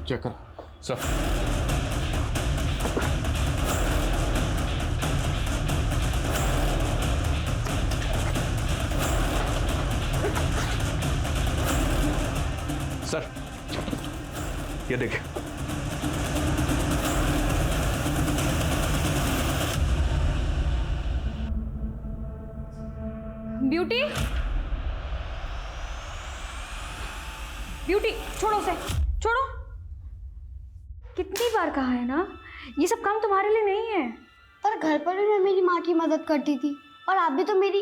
Check कर sir. Sir ये देखिए। ब्यूटी, ब्यूटी छोड़ो उसे, छोड़ो। कितनी बार कहा है ना, ये सब काम तुम्हारे लिए नहीं है। पर घर पर भी मैं मेरी माँ की मदद करती थी और आप भी तो मेरी।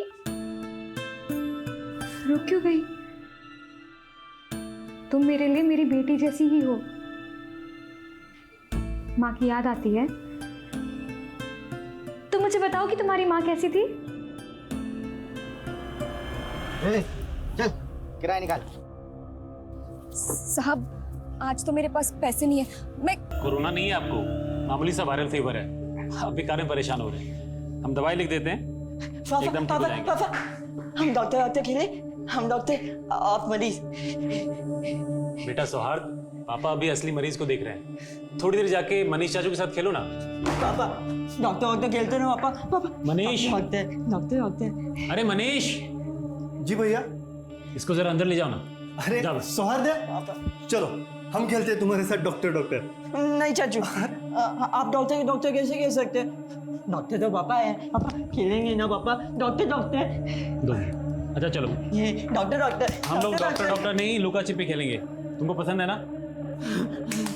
रुक क्यों गई? तुम मेरे लिए मेरी बेटी जैसी ही हो। माँ की याद आती है? तुम मुझे बताओ कि तुम्हारी माँ कैसी थी? चल किराया निकाल। साहब आज तो मेरे पास पैसे नहीं है। मैं कोरोना नहीं है आपको, मामूली सा वायरल फीवर है। आप भी कारण परेशान हो रहे हैं, हम दवाई लिख देते हैं, एकदम ठीक हो जाएंगे। हम डॉक्टर के लिए, हम डॉक्टर आप मरीज। बेटा सौहार्द, पापा अभी असली मरीज को देख रहे हैं। थोड़ी देर जाके मनीष चाचू के साथ खेलो ना। पापा डॉक्टर खेलते ना पापा। पापा मनीष, डॉक्टर। अरे मनीष जी भैया। इसको जरा अंदर ले जाओ ना। अरे सौहार्द, चलो हम खेलते हैं तुम्हारे साथ डॉक्टर। नहीं चाचू, आप डॉक्टर कैसे कह सकते हैं? डॉक्टर तो पापा है, पापा खेलेंगे ना पापा। डॉक्टर दो अच्छा चलो, ये डॉक्टर हम लोग डॉक्टर नहीं लुका छिपी खेलेंगे। तुमको पसंद है ना?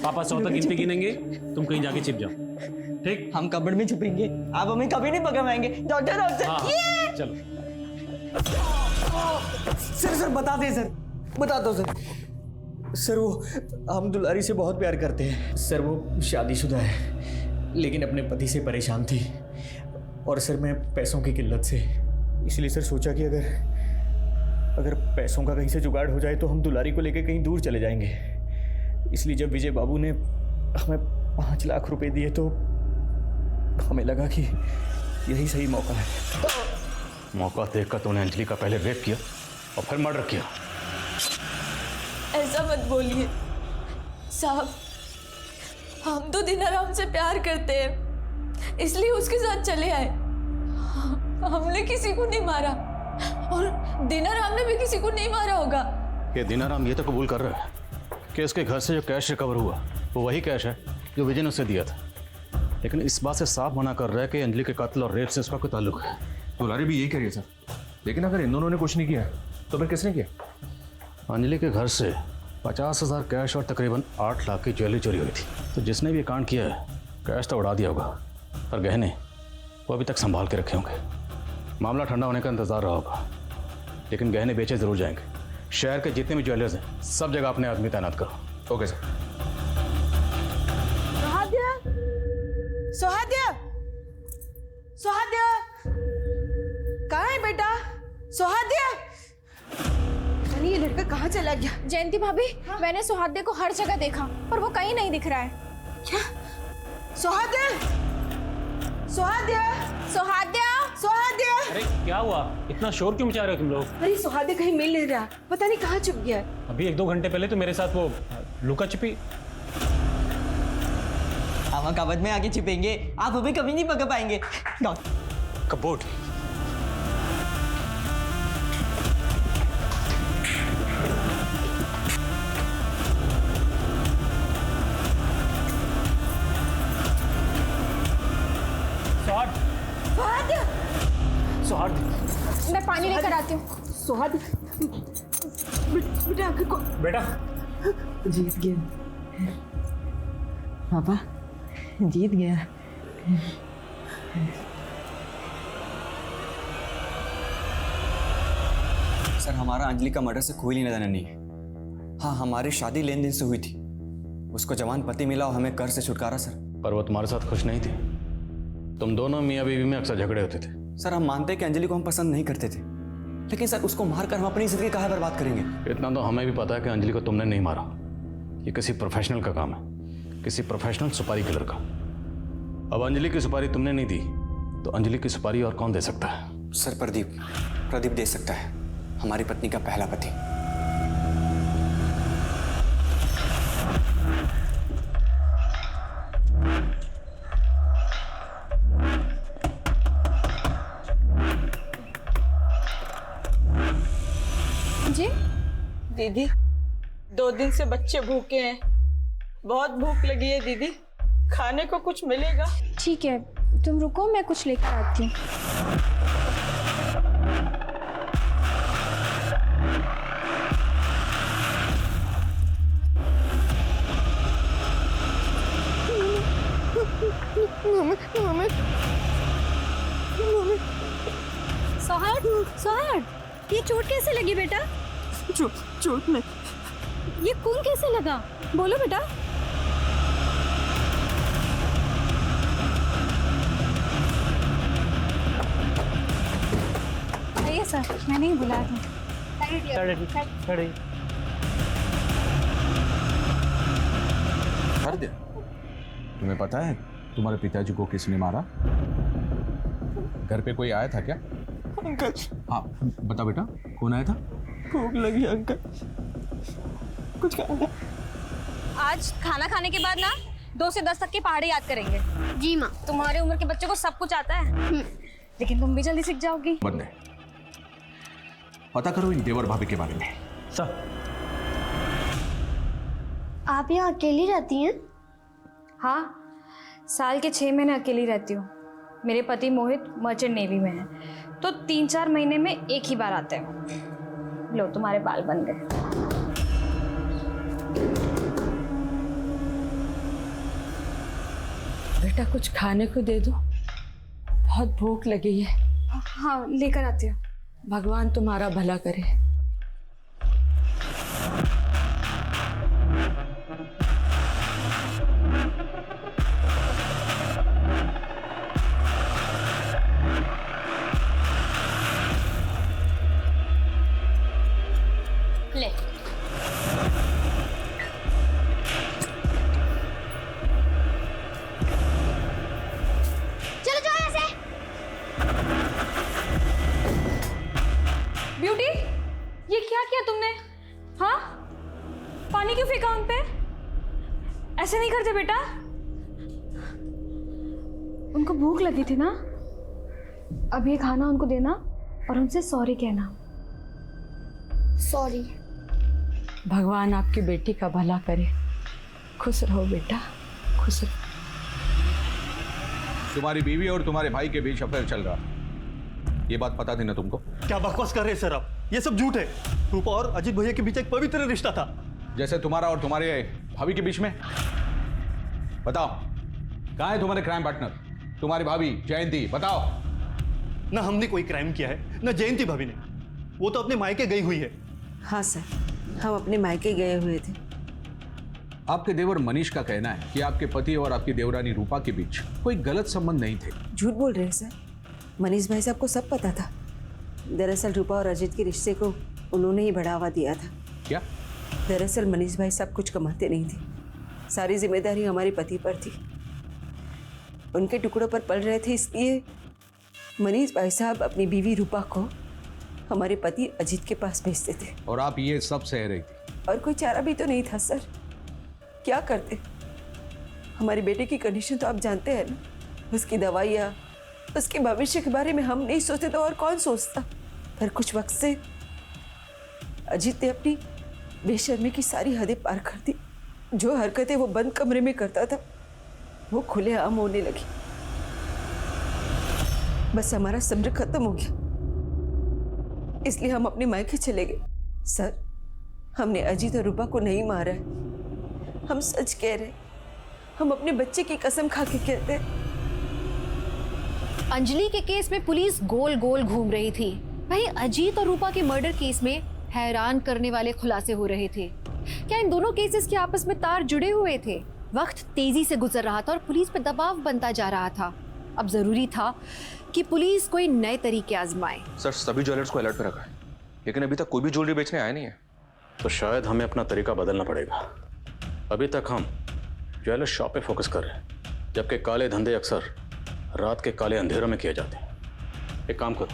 पापा 100 तक गिनती गिनेंगे, तुम कहीं जाके छिप जाओ, ठीक? हम कबड़ में छुपेंगे, आप हमें कभी नहीं पकड़ पाएंगे। डॉक्टर हाँ, चलो। सर बता दे सर, बता दो सर। सर वो हम दुलारी से बहुत प्यार करते हैं सर। वो शादीशुदा है लेकिन अपने पति से परेशान थी, और सर मैं पैसों की किल्लत से, इसलिए सर सोचा कि अगर पैसों का कहीं से जुगाड़ हो जाए तो हम दुलारी को लेकर कहीं दूर चले जाएंगे। इसलिए जब विजय बाबू ने हमें 5 लाख रुपए दिए तो हमें लगा कि यही सही मौका है। मौका देखकर तूने अंजलि का पहले रेप किया और फिर मर्डर किया। ऐसा मत बोलिए साहब, हम तो दिनाराम से प्यार करते हैं इसलिए उसके साथ चले आए। हमने किसी को नहीं मारा और दिनाराम ने भी किसी को नहीं मारा होगा। ये दीनाराम ये तो कबूल कर रहा है कि उसके घर से जो कैश रिकवर हुआ वो वही कैश है जो विजय ने उसे दिया था, लेकिन इस बात से साफ मना कर रहा है कि अंजलि के कत्ल और रेप से उसका कोई ताल्लुक है। दुलारी भी यही कह रही है सर, लेकिन अगर इन दोनों ने कुछ नहीं किया तो फिर किसने किया? अंजलि के घर से 50,000 कैश और तकरीबन 8 लाख की ज्वेलरी चोरी हुई थी। तो जिसने भी ये कांड किया है कैश तो उड़ा दिया होगा, पर गहने वो अभी तक संभाल के रखे होंगे। मामला ठंडा होने का इंतजार रहा होगा, लेकिन गहने बेचे जरूर जाएंगे। शहर के जितने भी ज्वेलर्स हैं सब जगह अपने आदमी तैनात करो। Okay sir. सोहाद्या कहाँ है बेटा? सोहाद्या, ये लड़का कहाँ चला गया? जयंती भाभी, मैंने सुहाद्या को हर जगह देखा पर वो कहीं नहीं दिख रहा है। क्या? सोहाद्या, अरे क्या हुआ, इतना शोर क्यों मचा रहे हो तुम लोग? अरे सोहाद्या कहीं मिल नहीं रहा, पता नहीं कहाँ छुप गया है। अभी 1-2 घंटे पहले तो मेरे साथ वो लुका छिपी। हम कबड में आके छिपेंगे, आप हमें कभी नहीं पकड़ पाएंगे। कबोर्ड। सौहार्द, मैं पानी लेकर आती हूँ। सोहाद्या बेटा को बेटा जीत गया पापा, जीत गया। सर हमारा अंजलि का मर्डर से कोई लेना देना नहीं है। हाँ हमारी शादी लेन देन से हुई थी, उसको जवान पति मिला और हमें कर से छुटकारा सर। पर वो तुम्हारे साथ खुश नहीं थी। तुम दोनों मियाँ बीवी में अक्सर झगड़े होते थे। सर हम मानते हैं कि अंजलि को हम पसंद नहीं करते थे, लेकिन सर उसको मारकर हम अपनी जिंदगी काहे बर्बाद करेंगे? इतना तो हमें भी पता है कि अंजलि को तुमने नहीं मारा। ये किसी प्रोफेशनल का काम है, किसी प्रोफेशनल सुपारी किलर का। अब अंजलि की सुपारी तुमने नहीं दी तो अंजलि की सुपारी और कौन दे सकता है? सर प्रदीप दे सकता है, हमारी पत्नी का पहला पति। जी दीदी 2 दिन से बच्चे भूखे हैं, बहुत भूख लगी है दीदी, खाने को कुछ मिलेगा? ठीक है, तुम रुको, मैं कुछ लेकर आती हूँ। सोहर, ये चोट कैसे लगी बेटा? चोट में ये खून कैसे लगा? बोलो बेटा। आइए सर, मैंने ही बुलाया था। कर दे। तुम्हें पता है तुम्हारे पिताजी को किसने मारा? घर पे कोई आया था क्या? अंकल। हाँ बता बेटा, कौन आया था? भूख लगी अंकल, कुछ खाना। आज खाना खाने के बाद ना 2 से 10 तक की पहाड़ी याद करेंगे। जी माँ। तुम्हारे उम्र के बच्चे को सब कुछ आता है, लेकिन तुम भी जल्दी सीख जाओगी। बंदे, पता करो इन देवर भाभी के बारे में। सर आप यहाँ अकेली रहती हैं? हाँ, साल के 6 महीने अकेली रहती हूँ। मेरे पति मोहित मर्चेंट नेवी में है, तो 3-4 महीने में एक ही बार आते हैं। लो, तुम्हारे बाल बन गए। बेटा कुछ खाने को दे दो, बहुत भूख लगी है। हाँ, लेकर आती हूँ। भगवान तुम्हारा भला करे। ले। चलो जाओ यहाँ से। ब्यूटी, ये क्या किया तुमने? हाँ, पानी क्यों फेंका उन पे? ऐसे नहीं करते बेटा। उनको भूख लगी थी ना, अब ये खाना उनको देना और उनसे सॉरी कहना। सॉरी। भगवान आपकी बेटी का भला करे। खुश रहो बेटा, खुश रहो। तुम्हारी बीवी और तुम्हारे भाई के बीच अफेयर चल रहा, ये बात पता थी ना तुमको? क्या बकवास कर रहे हैं सर आप? ये सब झूठ है। रूपा और अजीत भैया के बीच एक पवित्र रिश्ता था। जैसे तुम्हारा और तुम्हारे भाभी के बीच में। बताओ कहाँ है तुम्हारे क्राइम पार्टनर, तुम्हारी भाभी जयंती? बताओ। ना हमने कोई क्राइम किया है, ना जयंती भाभी ने। वो तो अपने मायके गई हुई है। हाँ सर, हम अपने मायके गए हुए थे। आपके देवर मनीष का कहना है कि आपके पति और आपकी देवरानी रूपा के बीच कोई गलत संबंध नहीं थे। झूठ बोल रहे हैं सर, मनीष भाई साहब को सब पता था। दरअसल रूपा और अजीत के रिश्ते को उन्होंने ही बढ़ावा दिया था। क्या? दरअसल मनीष भाई साहब कुछ कमाते नहीं थे, सारी जिम्मेदारी हमारे पति पर थी। उनके टुकड़ों पर पल रहे थे, इसलिए मनीष भाई साहब अपनी बीवी रूपा को हमारे पति अजीत के पास भेजते थे। और आप ये सब सह रही थी? और कोई चारा भी तो नहीं था सर, क्या करते? हमारे बेटे की कंडीशन तो आप जानते हैं ना, उसकी दवाइयाँ, उसके भविष्य के बारे में हम नहीं सोचते तो और कौन सोचता। पर कुछ वक्त से अजीत ने अपनी बेशर्मी की सारी हदें पार कर दी। जो हरकतें वो बंद कमरे में करता था वो खुलेआम होने लगी। बस हमारा सब्र खत्म हो गया, इसलिए हम अपने मायके चले गए। सर, हमने अजीत और रूपा को नहीं मारा है, हम सच कह रहे, हम अपने बच्चे की कसम खा के कहते हैं। अंजलि के केस में पुलिस गोल गोल घूम रही थी, वहीं अजीत और रूपा के मर्डर केस में हैरान करने वाले खुलासे हो रहे थे। क्या इन दोनों केसेस के आपस में तार जुड़े हुए थे? वक्त तेजी से गुजर रहा था और पुलिस पर दबाव बनता जा रहा था। अब जरूरी था कि पुलिस कोई नए तरीके आजमाए। सर, सभी ज्वेलर्स को अलर्ट पे रखा है, लेकिन अभी तक कोई भी ज्वेलरी बेचने आया नहीं है। तो शायद हमें अपना तरीका बदलना पड़ेगा। अभी तक हम ज्वेलर शॉप पे फोकस कर रहे हैं, जबकि काले धंधे अक्सर रात के काले अंधेरों में किए जाते हैं। एक काम करो,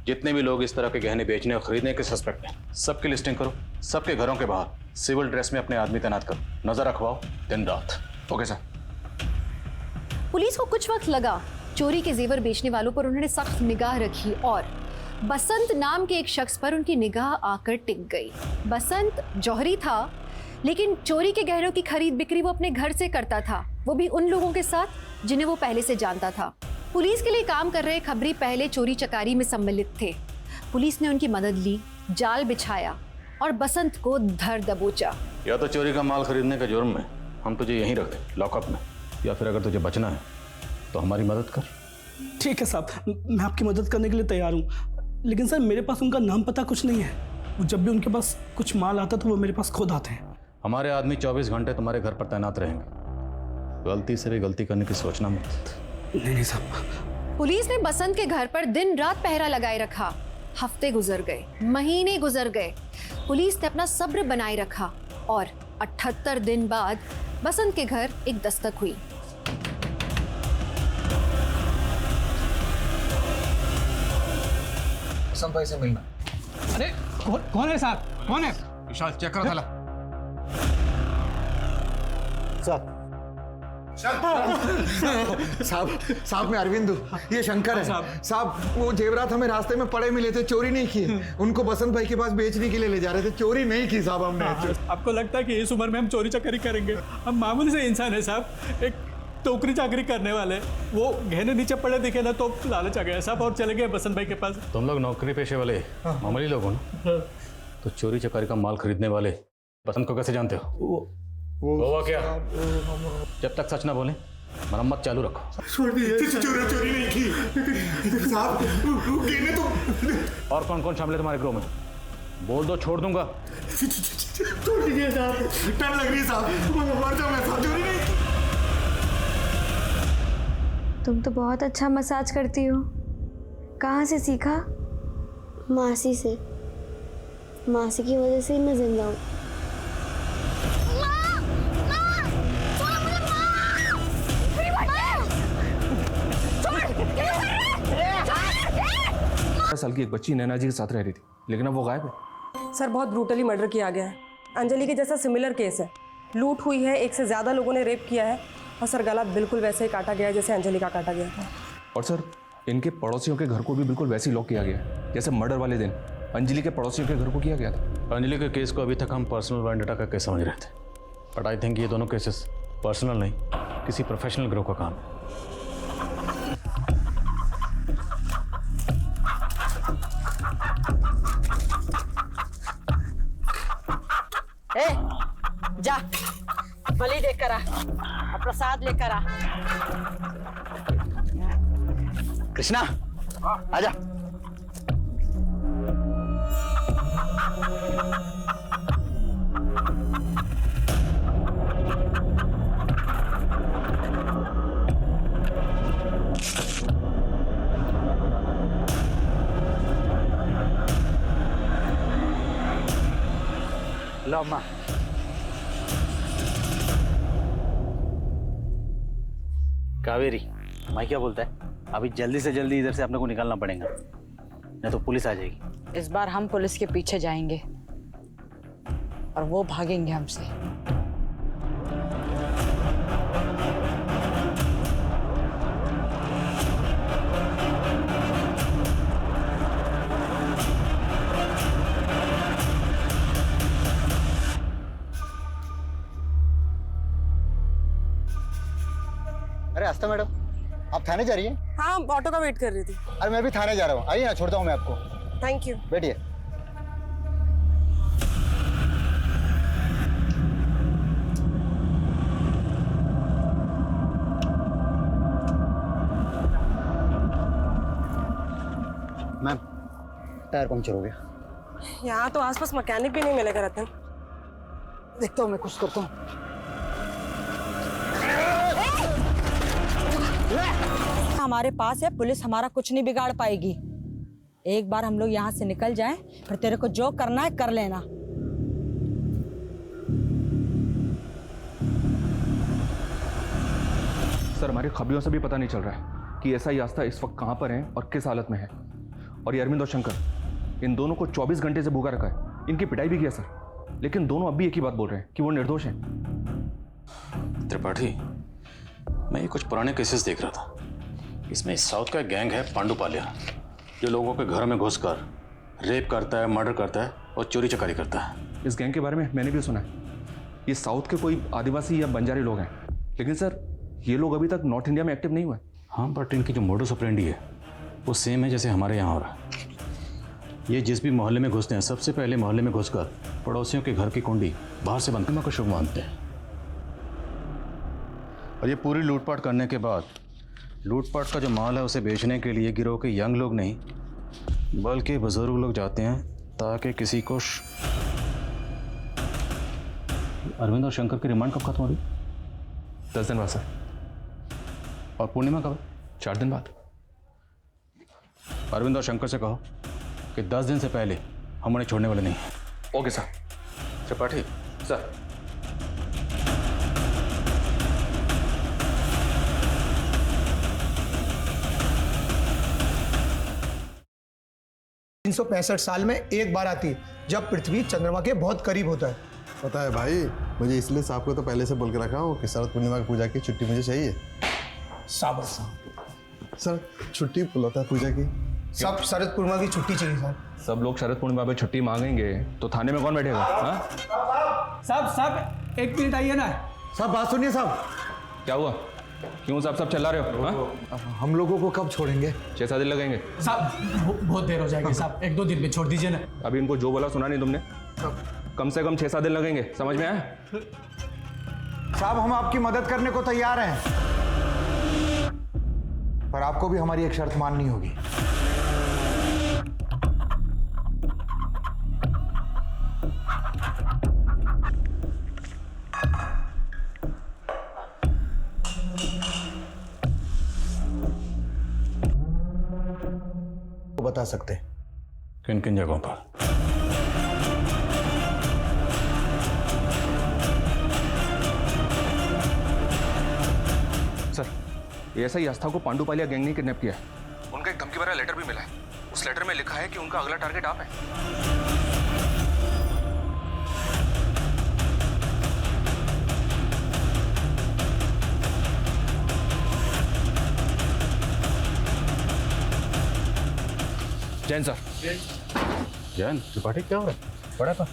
जितने भी लोग इस तरह के गहने बेचने और खरीदने के सस्पेक्ट हैं, सबकी लिस्टिंग करो। सबके घरों के बाहर सिविल ड्रेस में अपने आदमी तैनात करो। नजर रखवाओ दिन रात। Okay sir. पुलिस को कुछ वक्त लगा। चोरी के जेवर बेचने वालों पर उन्होंने सख्त निगाह रखी और बसंत नाम के एक शख्स पर उनकी निगाह आकर टिक गई। बसंत जौहरी था, लेकिन चोरी के गहनों की खरीद बिक्री वो अपने घर से करता था, वो भी उन लोगों के साथ जिन्हें वो पहले से जानता था। पुलिस के लिए काम कर रहे खबरी पहले चोरी चकारी में सम्मिलित थे। पुलिस ने उनकी मदद ली, जाल बिछाया और बसंत को धर दबोचा। या तो चोरी का माल खरीदने के जुर्म में हम तुझे यहीं रख दें लॉकअप में, या फिर अगर तुझे बचना है तो हमारी मदद कर। ठीक है साहब, मैं आपकी मदद करने के लिए तैयार हूँ, लेकिन सर मेरे पास उनका नाम पता कुछ नहीं है। जब भी उनके पास कुछ माल आता तो वो मेरे पास खुद आते हैं। हमारे आदमी 24 घंटे तुम्हारे घर पर तैनात रहेंगे। गलती से भी गलती करने की सोचना मत। नहीं साहब। पुलिस ने बसंत के घर पर दिन रात पहरा लगाए रखा। हफ्ते गुजर गए, महीने गुजर गए। पुलिस ने अपना सब्र बनाए रखा और 78 दिन बाद बसंत के घर एक दस्तक हुई। बसंत भाई से मिलना। अरे कौन है साहब, कौन है? विशाल चेक करो थाला। साहब मैं अरविंद हूँ, ये शंकर है। साहब वो जेवरात हमें रास्ते में पड़े मिले थे, चोरी नहीं किए। उनको बसंत भाई के पास बेचने के लिए ले जा रहे थे, चोरी नहीं की साहब हमने। आपको लगता है कि इस उम्र में हम चोरी चकारी करेंगे? हम मामूली से इंसान है साहब, एक टोकरी चाकरी करने वाले। वो गहने नीचे पड़े दिखे ना तो लालच आ गया साहब और चले गए बसंत भाई के पास। तुम लोग नौकरी पेशे वाले मामूली लोग हो ना, तो चोरी चकारी का माल खरीदने वाले बसंत को कैसे जानते हो? हुआ क्या? जब तक सच ना बोले मरम्मत चालू रखो। चोरी नहीं की साहब, गहने तो। और कौन कौन शामिल है तुम्हारे ग्रोह में? बोल दो, छोड़ दूंगा। छोड़ दीजिए साहब, डर लग रही है साहब, मर जाऊंगा साहब। चोरी नहीं। तुम तो बहुत अच्छा मसाज करती हो। कहाँ से सीखा? मासी से। मासी की वजह से ही मैं जिंदा हूँ। साल की एक बच्ची नैना जी के साथ रह रही थी, लेकिन अब वो गायब है। सर बहुत ब्रूटली मर्डर किया गया है। अंजलि के जैसा सिमिलर केस है। लूट हुई है, एक से ज़्यादा लोगों ने रेप किया है और सर गला बिल्कुल वैसे ही काटा गया है जैसे अंजलि का काटा गया था। और सर इनके पड़ोसियों के घर को भी बिल्कुल वैसे ही लॉक किया गया है जैसे मर्डर वाले दिन अंजलि के पड़ोसियों के घर को किया गया था। अंजलि के केस को अभी तक हम पर्सनल वेंडेटा का केस समझ रहे थे, बट आई थिंक ये दोनों केसेस पर्सनल नहीं, किसी प्रोफेशनल ग्रुप का काम है। जा बलि देकर आ और प्रसाद लेकर आ। कृष्णा आजा। लो अम्मा। कावेरी, मैं क्या बोलता है, अभी जल्दी से जल्दी इधर से अपने को निकलना पड़ेगा, नहीं तो पुलिस आ जाएगी। इस बार हम पुलिस के पीछे जाएंगे और वो भागेंगे हमसे। अरे आस्था मैडम, आप थाने जा रही हैं? हाँ, ऑटो का वेट कर रही थी। अरे मैं भी थाने जा रहा हूँ, आइए ना, छोड़ता हूँ मैं आपको। Thank you. बैठिए। मैम, टायर पंक्चर हो गया। यहाँ तो आसपास मैकेनिक भी नहीं मिलेगा रतन। देखता हूँ मैं कुछ करता हूँ। हमारे पास है, पुलिस हमारा कुछ नहीं बिगाड़ पाएगी। एक बार हम लोग यहाँ से निकल जाएं, फिर तेरे को जो करना है कर लेना। सर हमारी खबरों से भी पता नहीं चल रहा है कि एसआई आस्था इस वक्त कहाँ पर है और किस हालत में है। और ये अरविंद और शंकर, इन दोनों को 24 घंटे से भूखा रखा है। इनकी पिटाई भी किया सर, लेकिन दोनों अब भी एक ही बात बोल रहे हैं कि वो निर्दोष हैं। त्रिपाठी, मैं ये कुछ पुराने केसेस देख रहा था। इसमें साउथ का एक गैंग है पांडुपालिया, जो लोगों के घर में घुसकर रेप करता है, मर्डर करता है और चोरी चकारी करता है। इस गैंग के बारे में मैंने भी सुना है। ये साउथ के कोई आदिवासी या बंजारी लोग हैं, लेकिन सर ये लोग अभी तक नॉर्थ इंडिया में एक्टिव नहीं हुए। हाँ, बट इनकी जो मोडस ऑपरेंडी है वो सेम है जैसे हमारे यहाँ हो रहा है। ये जिस भी मोहल्ले में घुसते हैं, सबसे पहले मोहल्ले में घुसकर पड़ोसियों के घर की कुंडी बाहर से बंद करने को शुभ मानते हैं, और ये पूरी लूटपाट करने के बाद लूटपाट का जो माल है उसे बेचने के लिए गिरोह के यंग लोग नहीं बल्कि बुजुर्ग लोग जाते हैं, ताकि किसी को अरविंद और शंकर की रिमांड कब खत्म हो रही? 10 दिन बाद सर। और पूर्णिमा कब? 4 दिन बाद। अरविंद और शंकर से कहो कि 10 दिन से पहले हम उन्हें छोड़ने वाले नहीं हैं। Okay sir. त्रिपाठी सर। साल में एक बार आती है, जब पृथ्वी चंद्रमा के बहुत करीब होता है। पता है भाई, मुझे इसलिए साहब को तो पहले से बोल के रखा हूँ कि शरद पूर्णिमा की पूजा की छुट्टी मुझे चाहिए। शाबाश सर, छुट्टी बुलाता है पूजा की। सब शरद पूर्णिमा की छुट्टी चाहिए सर। सब लोग शरद पूर्णिमा पे छुट्टी मांगेंगे तो थाने में कौन बैठेगा? हाँ साहब 1 मिनट आइए ना। साहब बात सुनिए साहब। क्या हुआ? क्यों साहब सब चिल्ला रहे हो? हाँ? हम लोगों को कब छोड़ेंगे? 6-7 दिन लगेंगे साहब। बहुत देर हो जाएगी साहब, 1-2 दिन में छोड़ दीजिए ना। अभी इनको जो बोला सुना नहीं तुमने? कम से कम 6-7 दिन लगेंगे, समझ में आया? साहब हम आपकी मदद करने को तैयार हैं, पर आपको भी हमारी एक शर्त माननी होगी। बता सकते किन किन जगहों पर? सर, ये ऐसा ही आस्था को पांडुपालिया गैंग ने किडनैप किया है। उनका एक धमकी भरा लेटर भी मिला है। उस लेटर में लिखा है कि उनका अगला टारगेट आप है। जैन सर। जैन, त्रिपाठी क्या हो रहा है? पड़ा था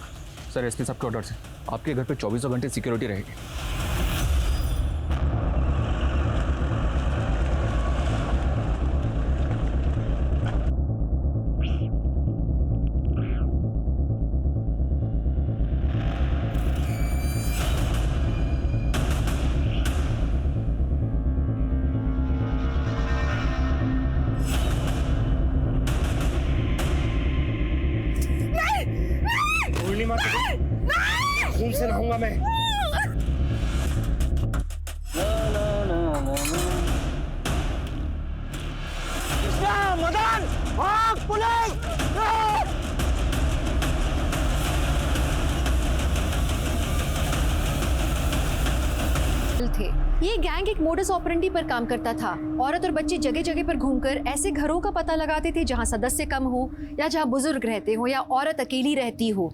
सर, एसपी साहब के ऑर्डर से आपके घर पे 24 घंटे सिक्योरिटी रहेगी। पूर्णिमा खून से नहाऊंगा मैं। मदन, भाग पुलिस! थे। ये गैंग एक मोडस ऑपरेंडी पर काम करता था। औरत और बच्चे जगह जगह पर घूमकर ऐसे घरों का पता लगाते थे जहां सदस्य कम हो या जहां बुजुर्ग रहते हो या औरत अकेली रहती हो।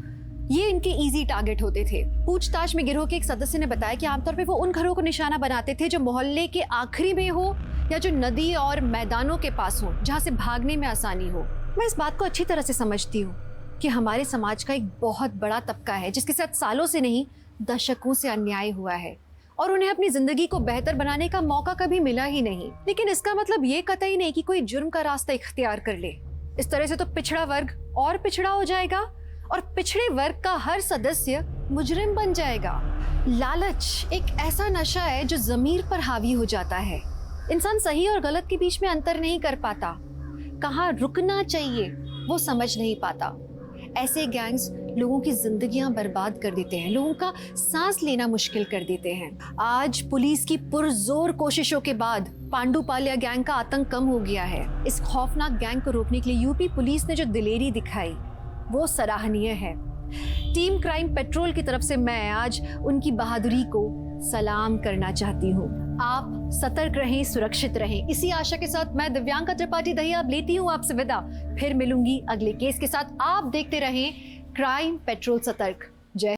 ये इनके इजी टारगेट होते थे। पूछताछ में गिरोह के एक सदस्य ने बताया कि आमतौर पे वो उन घरों को निशाना बनाते थे जो मोहल्ले के आखिरी में हो या जो नदी और मैदानों के पास हो, जहाँ से भागने में आसानी हो। मैं इस बात को अच्छी तरह से समझती हूँ कि हमारे समाज का एक बहुत बड़ा तबका है जिसके साथ सालों से नहीं दशकों से अन्याय हुआ है और उन्हें अपनी जिंदगी को बेहतर बनाने का मौका कभी मिला ही नहीं। लेकिन इसका मतलब ये कतई नहीं कि कोई जुर्म का रास्ता इख्तियार कर ले। इस तरह से तो पिछड़ा वर्ग और पिछड़ा हो जाएगा और पिछड़े वर्ग का हर सदस्य मुजरिम बन जाएगा। लालच एक ऐसा नशा है जो ज़मीर पर हावी हो जाता है। इंसान सही और गलत के बीच में अंतर नहीं कर पाता, कहाँ रुकना चाहिए वो समझ नहीं पाता। ऐसे गैंग्स लोगों की जिंदगियां बर्बाद कर देते हैं, लोगों का सांस लेना मुश्किल कर देते हैं। आज पुलिस की पुरजोर कोशिशों के बाद पांडुपालिया गैंग का आतंक कम हो गया है। इस खौफनाक गैंग को रोकने के लिए यूपी पुलिस ने जो दिलेरी दिखाई वो सराहनीय है। टीम क्राइम पेट्रोल की तरफ से मैं आज उनकी बहादुरी को सलाम करना चाहती हूँ। आप सतर्क रहें, सुरक्षित रहें। इसी आशा के साथ मैं दिव्यांका त्रिपाठी दहिया अब लेती हूँ आपसे विदा। फिर मिलूंगी अगले केस के साथ। आप देखते रहें क्राइम पेट्रोल सतर्क।